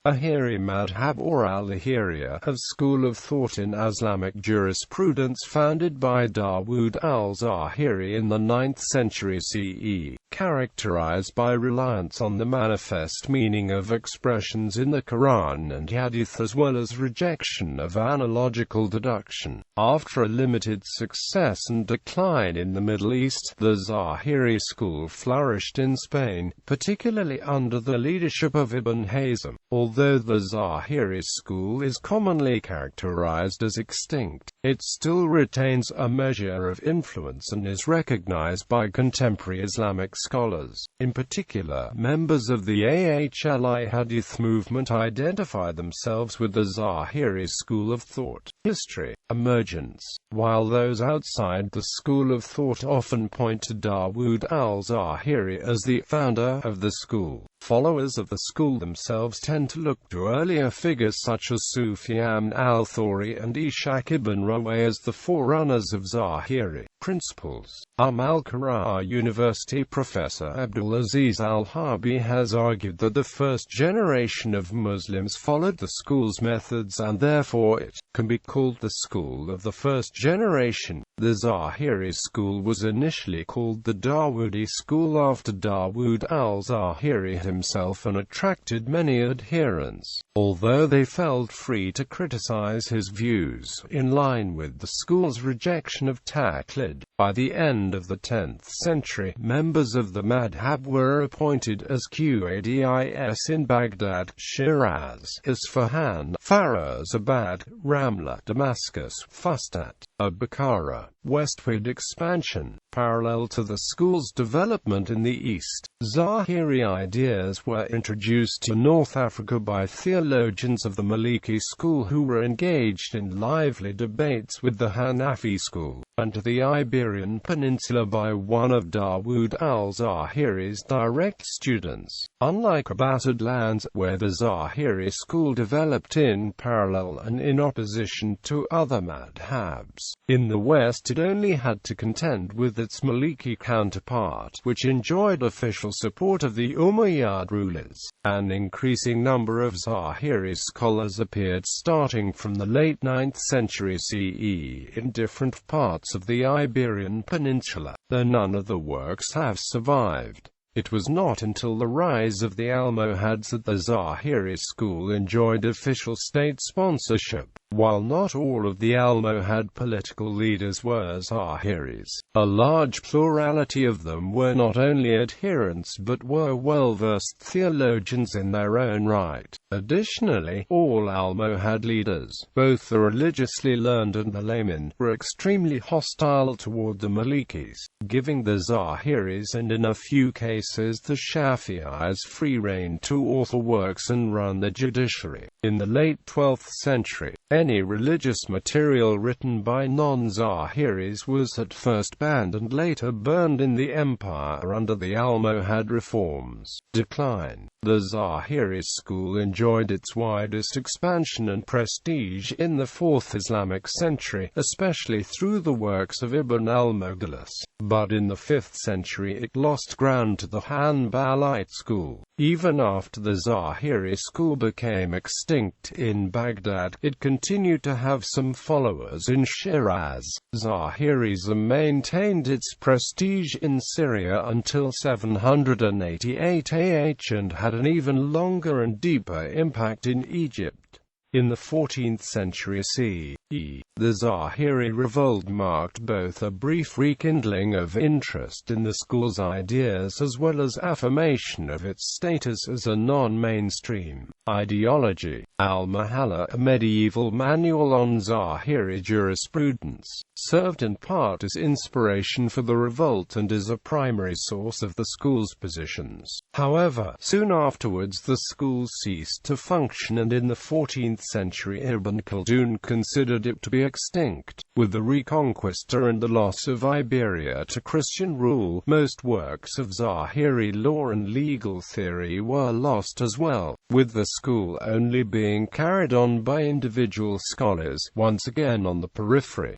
Ẓāhirī madhhab or al-Ẓāhirīyyah, a school of thought in Islamic jurisprudence founded by Dawud al-Zahiri in the 9th century CE, characterized by reliance on the manifest meaning of expressions in the Qur'an and Hadith as well as rejection of analogical deduction. After a limited success and decline in the Middle East, the Ẓāhirī school flourished in Spain, particularly under the leadership of Ibn Hazm. Although the Ẓāhirī school is commonly characterized as extinct, it still retains a measure of influence and is recognized by contemporary Islamic scholars. In particular, members of the Ahl-i Hadith movement identify themselves with the Ẓāhirī school of thought. History, emergence. While those outside the school of thought often point to Dawud al-Zahiri as the founder of the school, followers of the school themselves tend to look to earlier figures such as Sufyan al-Thawri and Ishaq ibn Rawayh as the forerunners of Ẓāhirī principles. Al-Qur'an University professor Abdulaziz al-Harbi has argued that the first generation of Muslims followed the school's methods and therefore it can be called the school of the first generation. The Ẓāhirī school was initially called the Dawudi school after Dawud al-Zahiri himself and attracted many adherents, although they felt free to criticize his views, in line with the school's rejection of taqlid. By the end of the 10th century, members of the madhhab were appointed as qadis in Baghdad, Shiraz, Isfahan, Firozabad, Ramla, Damascus, Fustat, Bukhara. Westward expansion. Parallel to the school's development in the East, Ẓāhirī ideas were introduced to North Africa by theologians of the Maliki school who were engaged in lively debates with the Hanafi school, and to the Iberian Peninsula by one of Dawud al-Zahiri's direct students. Unlike Abbasid lands, where the Ẓāhirī school developed in parallel and in opposition to other madhabs, in the West it only had to contend with its Maliki counterpart, which enjoyed official support of the Umayyad rulers. An increasing number of Ẓāhirī scholars appeared starting from the late 9th century CE in different parts of the Iberian Peninsula, though none of the works have survived. It was not until the rise of the Almohads that the Ẓāhirī school enjoyed official state sponsorship. While not all of the Almohad political leaders were Ẓāhirīs, a large plurality of them were not only adherents but were well-versed theologians in their own right. Additionally, all Almohad leaders, both the religiously learned and the laymen, were extremely hostile toward the Malikis, giving the Ẓāhirīs and in a few cases the Shafi'is free rein to author works and run the judiciary. In the late 12th century, any religious material written by non-Ẓāhirīs was at first banned and later burned in the empire under the Almohad reforms. Decline. The Ẓāhirī school enjoyed its widest expansion and prestige in the 4th Islamic century, especially through the works of Ibn al-Mughlis, but in the 5th century it lost ground to the Hanbalite school. Even after the Ẓāhirī school became extinct in Baghdad, it continued to have some followers in Shiraz. Ẓāhirīsm maintained its prestige in Syria until 788 AH and had an even longer and deeper impact in Egypt. In the 14th century CE, the Ẓāhirī revolt marked both a brief rekindling of interest in the school's ideas as well as affirmation of its status as a non-mainstream ideology. Al-Mahalla, a medieval manual on Ẓāhirī jurisprudence, served in part as inspiration for the revolt and is a primary source of the school's positions. However, soon afterwards the school ceased to function and in the 14th century Ibn Khaldun considered it to be extinct. With the Reconquista and the loss of Iberia to Christian rule, most works of Ẓāhirī law and legal theory were lost as well, with the school only being carried on by individual scholars, once again on the periphery.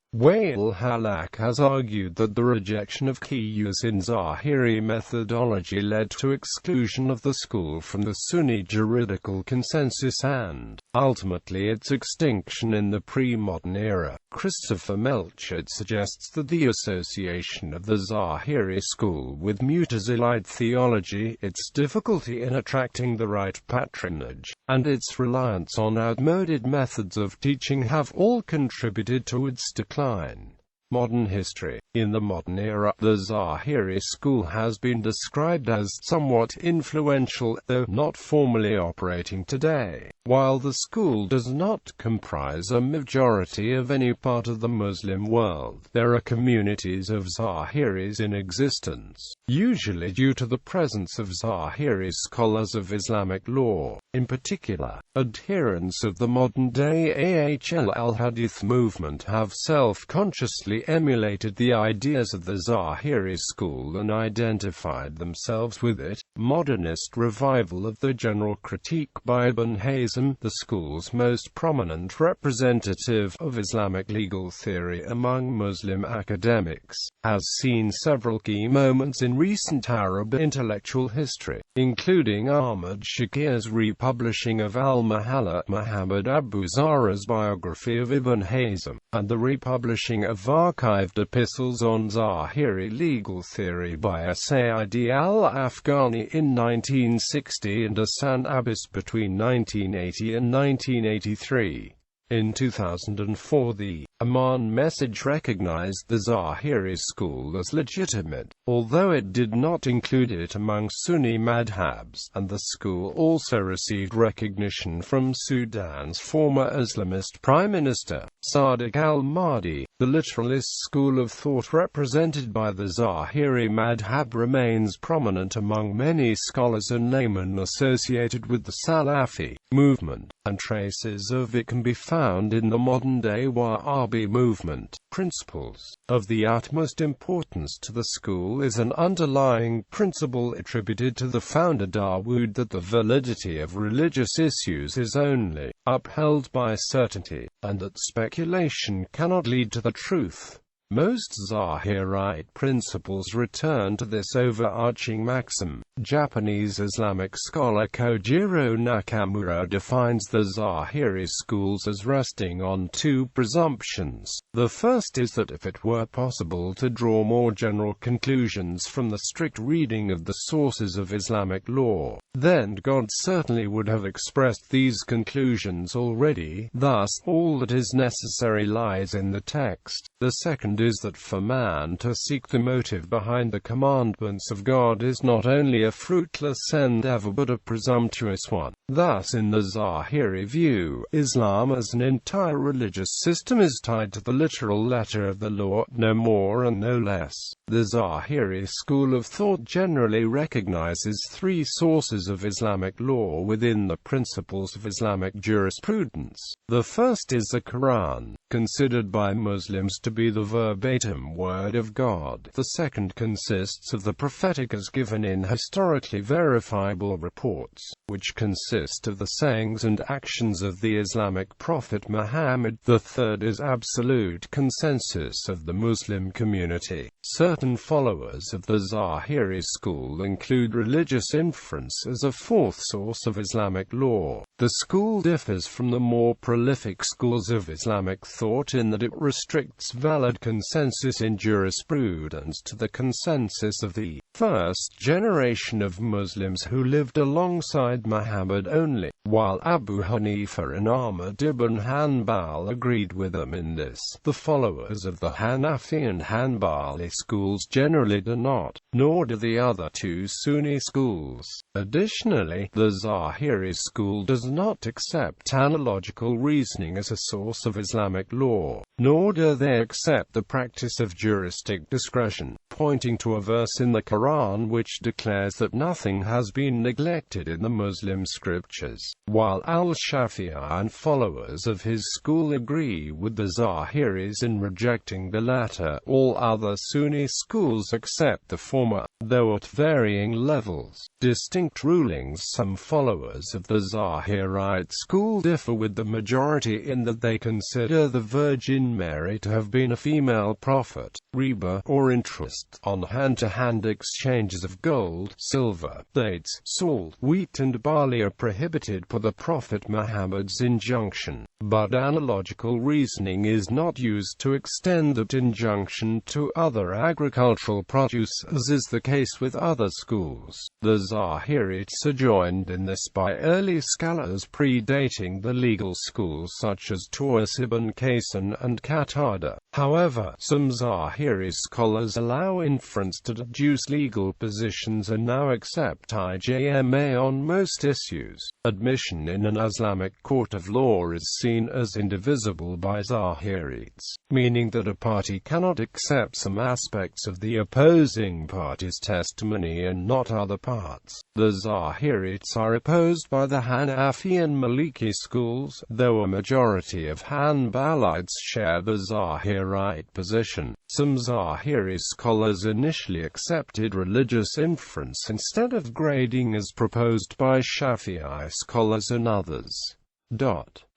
al-Halak has argued that the rejection of key use in Ẓāhirī methodology led to exclusion of the school from the Sunni juridical consensus and, ultimately, its extinction in the pre-modern era. Christopher Melchett suggests that the association of the Ẓāhirī school with Mutazilite theology, its difficulty in attracting the right patronage, and its reliance on outmoded methods of teaching have all contributed to its decline. Modern history. In the modern era, the Ẓāhirī school has been described as somewhat influential, though not formally operating today. While the school does not comprise a majority of any part of the Muslim world, there are communities of Ẓāhirīs in existence, usually due to the presence of Ẓāhirī scholars of Islamic law. In particular, adherents of the modern-day Ahl-i Hadith movement have self-consciously emulated the ideas of the Ẓāhirī school and identified themselves with it. Modernist revival of the general critique by Ibn Hazm, the school's most prominent representative of Islamic legal theory among Muslim academics, has seen several key moments in recent Arab intellectual history, including Ahmad Shakir's republishing of al-Mahalla, Muhammad Abu Zahra's biography of Ibn Hazm, and the republishing of archived epistles on Ẓāhirī legal theory by Sayyidi al-Afghani in 1960 and Hassan Abbas between 1980 and 1983. In 2004, the Amman message recognized the Ẓāhirī school as legitimate, although it did not include it among Sunni madhhabs, and the school also received recognition from Sudan's former Islamist Prime Minister, Sadiq al-Mahdi. The literalist school of thought represented by the Ẓāhirī madhhab remains prominent among many scholars and laymen associated with the Salafi movement, and traces of it can be found in the modern-day Wahhabi movement. Principles. Of the utmost importance to the school is an underlying principle attributed to the founder Dawud that the validity of religious issues is only upheld by certainty, and that speculation cannot lead to the truth. Most Ẓāhirite principles return to this overarching maxim. Japanese Islamic scholar Kojiro Nakamura defines the Ẓāhirī schools as resting on two presumptions. The first is that if it were possible to draw more general conclusions from the strict reading of the sources of Islamic law, then God certainly would have expressed these conclusions already, thus, all that is necessary lies in the text. The second is that for man to seek the motive behind the commandments of God is not only a fruitless endeavor but a presumptuous one. Thus, in the Ẓāhirī view, Islam as an entire religious system is tied to the literal letter of the law, no more and no less. The Ẓāhirī school of thought generally recognizes three sources of Islamic law within the principles of Islamic jurisprudence. The first is the Qur'an, considered by Muslims to be the verbatim word of God. The second consists of the prophetic as given in historically verifiable reports, which consist of the sayings and actions of the Islamic prophet Muhammad. The third is absolute consensus of the Muslim community. Certain followers of the Ẓāhirī school include religious inference as a fourth source of Islamic law. The school differs from the more prolific schools of Islamic thought in that it restricts valid consensus in jurisprudence to the consensus of the first generation of Muslims who lived alongside Muhammad only, while Abu Hanifa and Ahmad ibn Hanbal agreed with them in this. The followers of the Hanafi and Hanbali schools generally do not, nor do the other two Sunni schools. Additionally, the Ẓāhirī school does not accept analogical reasoning as a source of Islamic law, nor do they accept the practice of juristic discretion, pointing to a verse in the Qur'an which declares that nothing has been neglected in the Muslim scriptures. While al-Shafi'i and followers of his school agree with the Ẓāhirīs in rejecting the latter, all other Sunni schools accept the former, though at varying levels. Distinct rulings. Some followers of the Ẓāhirite school differ with the majority in that they consider the Virgin Mary to have been a female wholesale profit, riba, or interest on hand-to-hand exchanges of gold, silver, dates, salt, wheat and barley are prohibited per the Prophet Muhammad's injunction, but analogical reasoning is not used to extend that injunction to other agricultural produce, as is the case with other schools. The Ẓāhirītes are joined in this by early scholars predating the legal schools such as Tawus ibn Kaysan and Qatada. However, some Ẓāhirī scholars allow inference to deduce legal positions and now accept ijma on most issues. Admission in an Islamic court of law is seen as indivisible by Ẓāhirītes, meaning that a party cannot accept some aspects of the opposing party's testimony and not other parts. The Ẓāhirītes are opposed by the Hanafi and Maliki schools, though a majority of Hanbalites share the Ẓāhirīte position. Some Ẓāhirī scholars initially accepted religious inference instead of grading as proposed by Shafi'i scholars and others.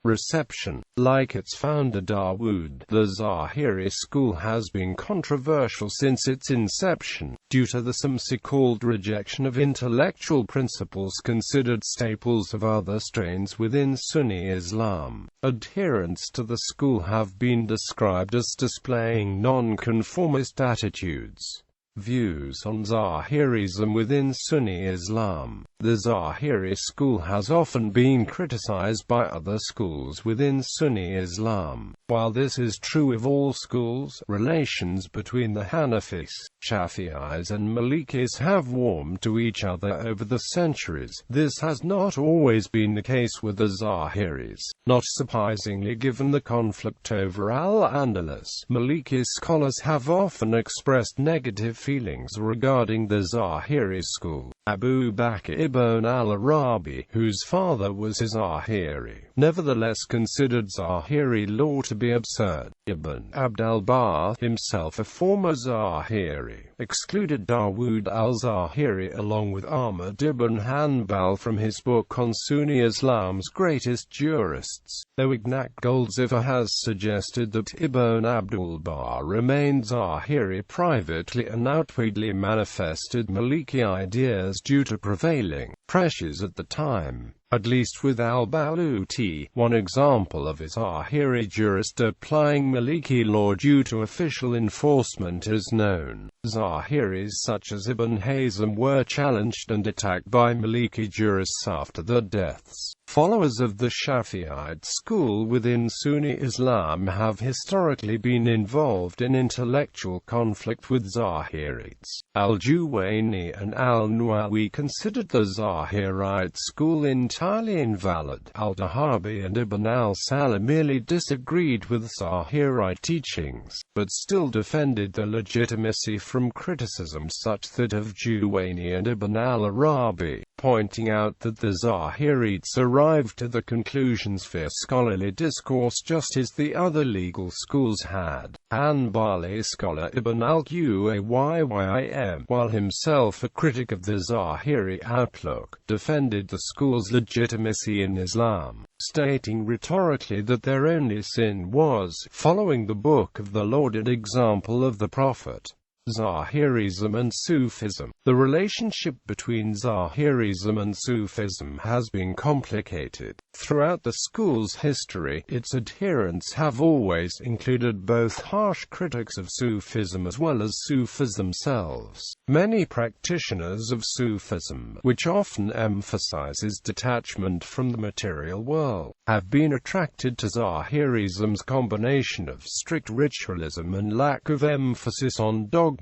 Reception. Like its founder Dawud, the Ẓāhirī school has been controversial since its inception, due to the so-called rejection of intellectual principles considered staples of other strains within Sunni Islam. Adherents to the school have been described as displaying non-conformist attitudes. Views on Ẓāhirīsm within Sunni Islam. The Ẓāhirī school has often been criticized by other schools within Sunni Islam. While this is true of all schools, relations between the Hanafis, Shafi'is and Malikis have warmed to each other over the centuries. This has not always been the case with the Ẓāhirīs. Not surprisingly, given the conflict over Al-Andalus, Maliki scholars have often expressed negative feelings regarding the Ẓāhirī school. Abu Bakr ibn al-Arabi, whose father was a Ẓāhirī, nevertheless considered Ẓāhirī law to be absurd. Ibn Abd al-Barr, himself a former Ẓāhirī, excluded Dawud al-Zahiri along with Ahmad ibn Hanbal from his book on Sunni Islam's greatest jurists, though Ignat Goldzifer has suggested that Ibn Abd al-Barr remained Ẓāhirī privately and outwardly manifested Maliki ideas due to prevailing pressures at the time. At least with al-Baluti, one example of a Ẓāhirī jurist applying Maliki law due to official enforcement is known. Ẓāhirīs such as Ibn Hazm were challenged and attacked by Maliki jurists after their deaths. Followers of the Shafi'ite school within Sunni Islam have historically been involved in intellectual conflict with Ẓāhirītes. Al-Juwayni and al-Nawawi considered the Ẓāhirīte school entirely invalid. Al-Dahabi and Ibn al-Salah merely disagreed with Ẓāhirīte teachings, but still defended their legitimacy from criticism such that of Juwayni and Ibn al-Arabi, pointing out that the Ẓāhirītes arrived at the conclusions via scholarly discourse just as the other legal schools had. Hanbali scholar Ibn al-Qayyim, while himself a critic of the Ẓāhirī outlook, defended the school's legitimacy in Islam, stating rhetorically that their only sin was following the book of the lauded example of the Prophet. Ẓāhirīsm and Sufism. The relationship between Ẓāhirīsm and Sufism has been complicated. Throughout the school's history, its adherents have always included both harsh critics of Sufism as well as Sufis themselves. Many practitioners of Sufism, which often emphasizes detachment from the material world, have been attracted to Ẓāhirīsm's combination of strict ritualism and lack of emphasis on dogmatics.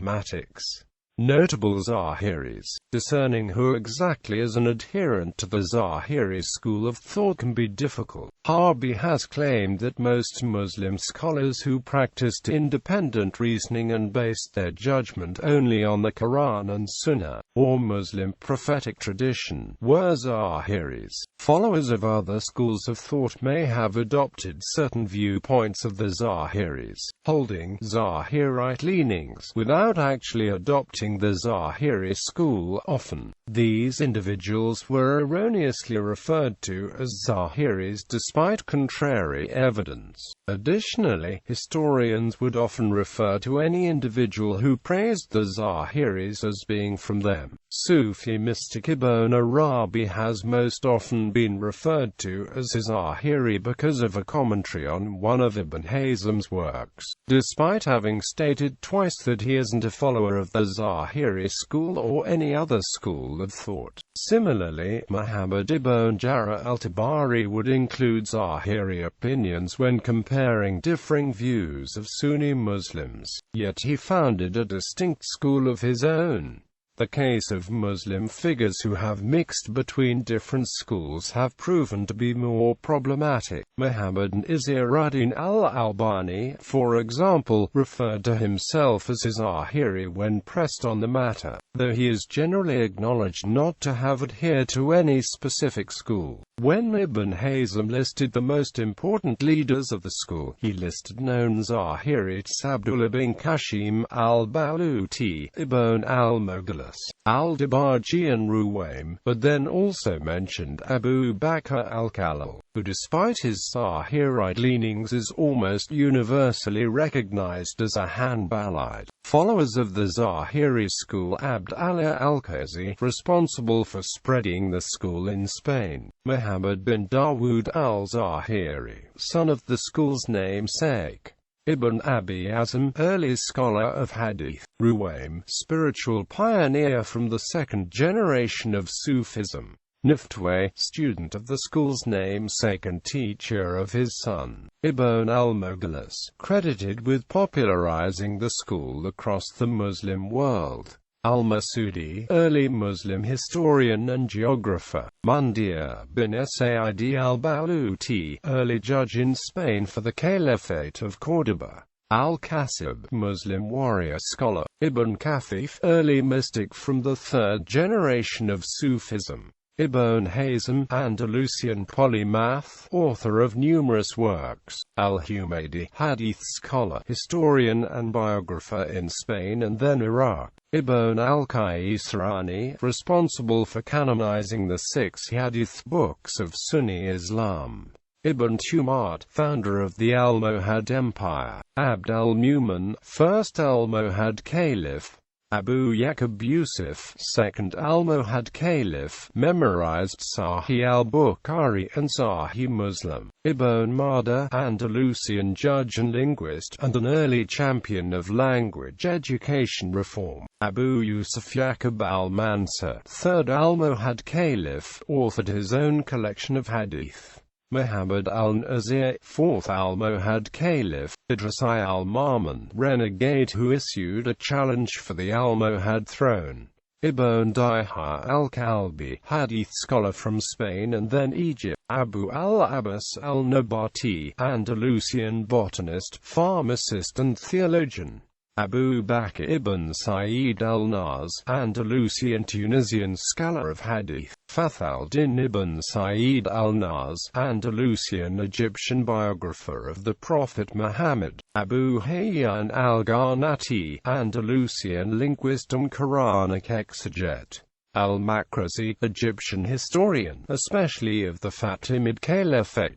Notable Ẓāhirīs. Discerning who exactly is an adherent to the Ẓāhirī school of thought can be difficult. Harbi has claimed that most Muslim scholars who practiced independent reasoning and based their judgment only on the Quran and Sunnah, or Muslim prophetic tradition, were Ẓāhirīs. Followers of other schools of thought may have adopted certain viewpoints of the Ẓāhirīs, holding Ẓāhirīte leanings, without actually adopting representing the Ẓāhirī school. Often, these individuals were erroneously referred to as Ẓāhirīs despite contrary evidence. Additionally, historians would often refer to any individual who praised the Ẓāhirīs as being from them. Sufi mystic Ibn Arabi has most often been referred to as a Ẓāhirī because of a commentary on one of Ibn Hazm's works, despite having stated twice that he isn't a follower of the Ẓāhirī school or any other school of thought. Similarly, Muhammad ibn Jarir al-Tabari would include Ẓāhirī opinions when comparing differing views of Sunni Muslims, yet he founded a distinct school of his own. The case of Muslim figures who have mixed between different schools have proven to be more problematic. Muhammad Nasiruddin al-Albani, for example, referred to himself as a Ẓāhirī when pressed on the matter, though he is generally acknowledged not to have adhered to any specific school. When Ibn Hazm listed the most important leaders of the school, he listed known Ẓāhirīts Abdullah bin Kashim al-Baluti, Ibn al-Mughlis, al-Dabaji and Ruwaym, but then also mentioned Abu Bakr al-Khalil, who despite his Ẓāhirite leanings is almost universally recognized as a Hanbalite. Followers of the Ẓāhirī school, Abd Allah al-Qazi, responsible for spreading the school in Spain. Muhammad bin Dawud al-Zahiri, son of the school's namesake. Ibn Abi Azm, early scholar of Hadith. Ruwaym, spiritual pioneer from the second generation of Sufism. Naftway, student of the school's namesake and teacher of his son, Ibn al-Mughlis, credited with popularizing the school across the Muslim world. Al-Masudi, early Muslim historian and geographer. Mundir bin Said al-Baluti, early judge in Spain for the Caliphate of Córdoba. Al-Kasib, Muslim warrior scholar. Ibn Kafif, early mystic from the third generation of Sufism. Ibn Hazm, Andalusian polymath, author of numerous works. Al-Humaydi, hadith scholar, historian and biographer in Spain and then Iraq. Ibn al-Qaisrani, responsible for canonizing the 6 hadith books of Sunni Islam. Ibn Tumart, founder of the Almohad Empire. Abd al-Mumin, first Almohad Caliph. Abu Yaqub Yusuf, second Almohad Caliph, memorized Sahih al-Bukhari and Sahih Muslim. Ibn Mada, Andalusian judge and linguist, and an early champion of language education reform. Abu Yusuf Yaqub al-Mansur, third Almohad Caliph, authored his own collection of hadith. Muhammad al-Nazir, fourth Almohad Caliph. Idris al-Mamun, renegade who issued a challenge for the Almohad throne. Ibn Dihya al-Kalbi, hadith scholar from Spain and then Egypt. Abu al-Abbas al-Nabati, Andalusian botanist, pharmacist and theologian. Abu Bakr ibn Sa'id al-Naz, Andalusian Tunisian scholar of hadith. Fathal-Din ibn Sa'id al-Naz, Andalusian Egyptian biographer of the Prophet Muhammad. Abu Hayyan al-Gharnati, Andalusian linguist and Quranic exeget. Al-Makrzi, Egyptian historian, especially of the Fatimid Caliphate.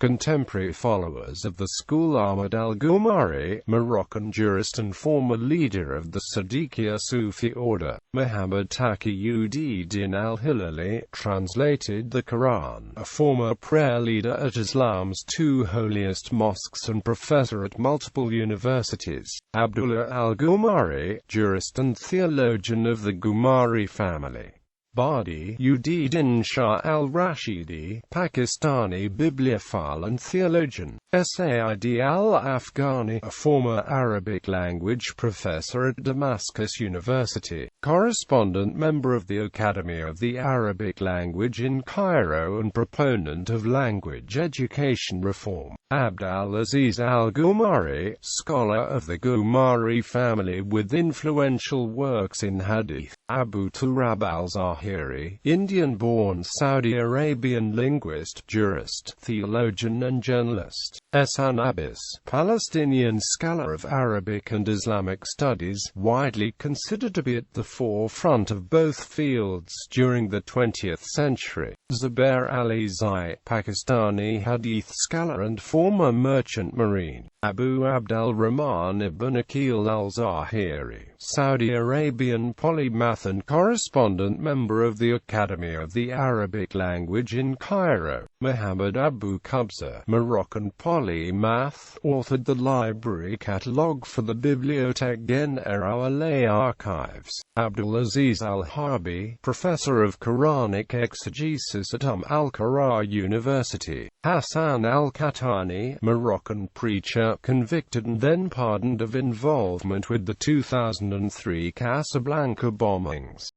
Contemporary followers of the school: Ahmad al-Ghumari, Moroccan jurist and former leader of the Siddiqiyya Sufi order. Muhammad Taqiyuddin al-Hilali, translated the Quran, a former prayer leader at Islam's 2 holiest mosques and professor at multiple universities. Abdullah al-Ghumari, jurist and theologian of the Ghumari family. Badi Uddin Shah al-Rashidi, Pakistani bibliophile and theologian. Said al-Afghani, a former Arabic language professor at Damascus University, correspondent member of the Academy of the Arabic Language in Cairo and proponent of language education reform. Abd al-Aziz al-Ghumari, scholar of the Ghumari family with influential works in hadith. Abu Turab al-Zahiri, al-Ẓāhirī, Indian-born Saudi Arabian linguist, jurist, theologian and journalist. Ehsan Abbas, Palestinian scholar of Arabic and Islamic studies, widely considered to be at the forefront of both fields during the 20th century. Zubair Ali Zai, Pakistani Hadith scholar and former merchant marine. Abu Abdul Rahman ibn Aqil al-Zahiri, Saudi Arabian polymath and correspondent, member of the Academy of the Arabic Language in Cairo. Muhammad Abu Qabsa, Moroccan polymath, authored the library catalogue for the Bibliothèque Générale Archives. Abdulaziz al-Harbi, professor of Quranic exegesis at Al-Qahira University. Hassan al-Qahtani, Moroccan preacher, convicted and then pardoned of involvement with the 2003 Casablanca bombings.